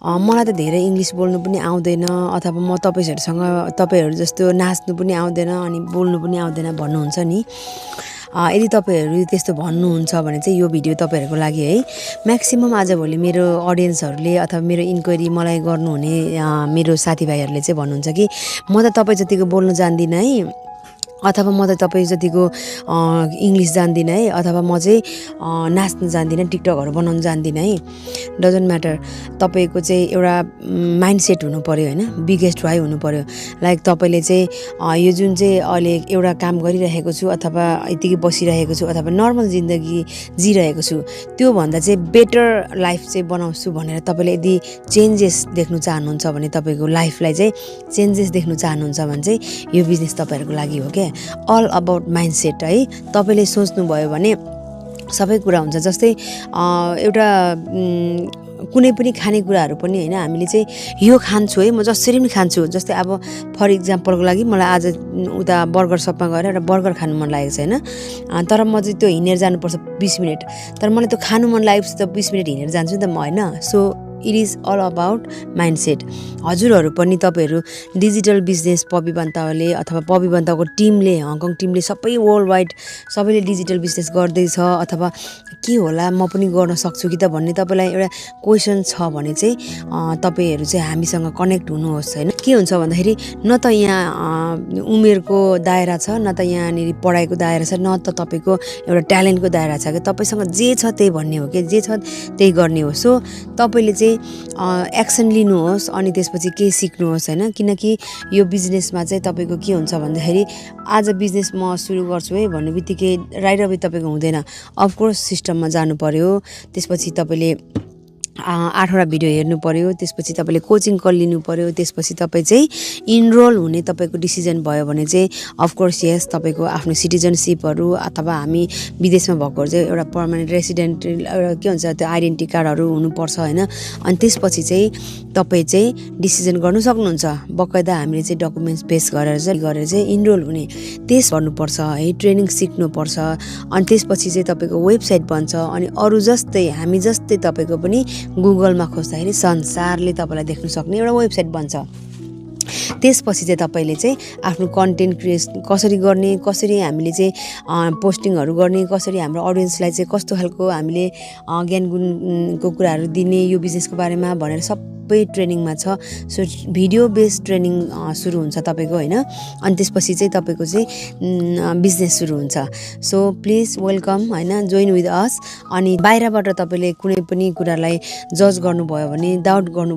मलाई त धेरै इङ्ग्लिस बोल्नु पनि आउँदैन अथवा म तपाईहरु जस्तो नाच्नु पनि आउँदैन अनि बोल्नु पनि आउँदैन भन्नुहुन्छ नि। यदि तपाईहरु त्यस्तो भन्नुहुन्छ भने चाहिँ यो भिडियो तपाईहरुको लागि है। म्याक्सिमम आजभोलि मेरो अडियन्सहरुले अथवा मेरो इन्क्वायरी मलाई गर्नुहुने मेरो साथीभाइहरुले चाहिँ भन्नुहुन्छ कि म त तपाई जतिको बोल्न जान्दिन है, अथवा म त तपाई जतिको इङ्ग्लिस जान्दिन है, अथवा म चाहिँ नाच्न जान्दिन, टिकटकहरु बनाउन जान्दिन है। डजन्ट म्याटर, तपाईको चाहिँ एउटा माइन्डसेट हुनु पर्यो हैन, बिगेस्ट वाइ हुनु पर्यो। लाइक तपाईले चाहिँ यो जुन चाहिँ अहिले एउटा काम गरिरहेको छु अथवा यतिकै बसिरहेको छु अथवा नर्मल जिन्दगी जिरहेको छु, त्यो भन्दा चाहिँ बेटर लाइफ चाहिँ बनाउँछु भनेर तपाईले यदि चेन्जेस देख्नु चाहनुहुन्छ भने, तपाईको लाइफलाई चाहिँ चेन्जेस देख्नु चाहनुहुन्छ भने चाहिँ यो बिजनेस तपाईहरुको लागि हो के। अल अबाउट माइन्डसेट है। तपाईले सोच्नु भयो भने सबै कुरा हुन्छ। जस्तै एउटा कुनै पनि खानेकुराहरू पनि हैन, हामीले चाहिँ यो खान्छु है, म जसरी पनि खान्छु। जस्तै अब फर इक्जाम्पलको लागि मलाई आज उता बर्गर सपमा गएर एउटा बर्गर खानु मन लागेको छ हैन, तर म चाहिँ त्यो हिँडेर जानुपर्छ 20 मिनेट, तर मलाई त्यो खानु मन लागेपछि त 20 मिनेट हिँडेर जान्छु नि त म हैन। So it is all about mindset. हजुरहरू पनि तपाईहरु डिजिटल बिजनेस पपी बन्ताले अथवा पपी बन्ताको टिमले, हङकङ टिमले सबै वर्ल्ड वाइड सबैले डिजिटल बिजनेस गर्दैछ अथवा के होला म पनि गर्न सक्छु कि त भन्ने तपाईलाई एउटा क्वेशन छ भने चाहिँ तपाईहरु चाहिँ हामीसँग कनेक्ट हुनुहोस् हैन। के हुन्छ भन्दाखेरि न त यहाँ उमेरको दायरा छ, न त यहाँनेरि पढाइको दायरा छ, न त तपाईको एउटा ट्यालेन्टको दायरा छ के। तपाईसँग जे छ त्यही भन्ने हो के, जे छ त्यही गर्ने हो। सो तपाईले चाहिँ एक्सन लिनुहोस् अनि त्यसपछि के सिक्नुहोस् हैन। किनकि यो बिजनेसमा चाहिँ तपाईको के हुन्छ भन्दाखेरि आज बिजनेस म सुरु गर्छु है भन्नेबित्तिकै राइट अवे तपाईको हुँदैन। अफ कोर्स सिस्टममा जानु पर्यो, त्यसपछि तपाईले 8वटा भिडियो हेर्नु पर्यो, त्यसपछि तपाईले कोचिङ कल लिनु पर्यो, त्यसपछि तपाई चाहिँ इनरोल हुने तपाईको डिसिजन भयो भने चाहिँ अफ कोर्स यस तपाईको आफ्नो सिटिजनशिपहरु अथवा हामी विदेशमा भएकोहरु चाहिँ एउटा पर्मानेन्ट रेसिडेन्ट एउटा के हुन्छ त्यो आइडेन्टिटी कार्डहरु हुनुपर्छ हैन। अनि त्यसपछि चाहिँ तपाई चाहिँ डिसिजन गर्नु सक्नुहुन्छ। बकाइदा हामीले चाहिँ डकुमेन्ट्स पेश गरेर चाहिँ इनरोल हुने टेस्ट गर्नुपर्छ है, ट्रेनिङ सिक्नुपर्छ। अनि त्यसपछि चाहिँ तपाईको वेबसाइट बन्छ अनि अरु जस्तै हामी जस्तै तपाईको पनि गुगलमा खोज्दाखेरि संसारले तपाईलाई देख्न सक्ने एउटा वेबसाइट बन्छ। त्यसपछि चाहिँ तपाईले चाहिँ आफ्नो कन्टेन्ट क्रिएसन कसरी गर्ने, कसरी हामीले चाहिँ पोस्टिङहरु गर्ने, कसरी हाम्रो अडियन्सलाई चाहिँ कस्तो खालको हामीले ज्ञान गुणको कुराहरु दिने यो बिजनेसको बारेमा भनेर सबै ट्रेनिङमा छ। सो भिडियो बेस्ड ट्रेनिङ सुरु हुन्छ तपाईको हैन। अनि त्यसपछि चाहिँ तपाईको चाहिँ बिजनेस सुरु हुन्छ। सो प्लिज वेलकम हैन, जोइन विथ अस। अनि बाहिरबाट तपाईले कुनै पनि कुरालाई जज गर्नुभयो भने, डाउट गर्नु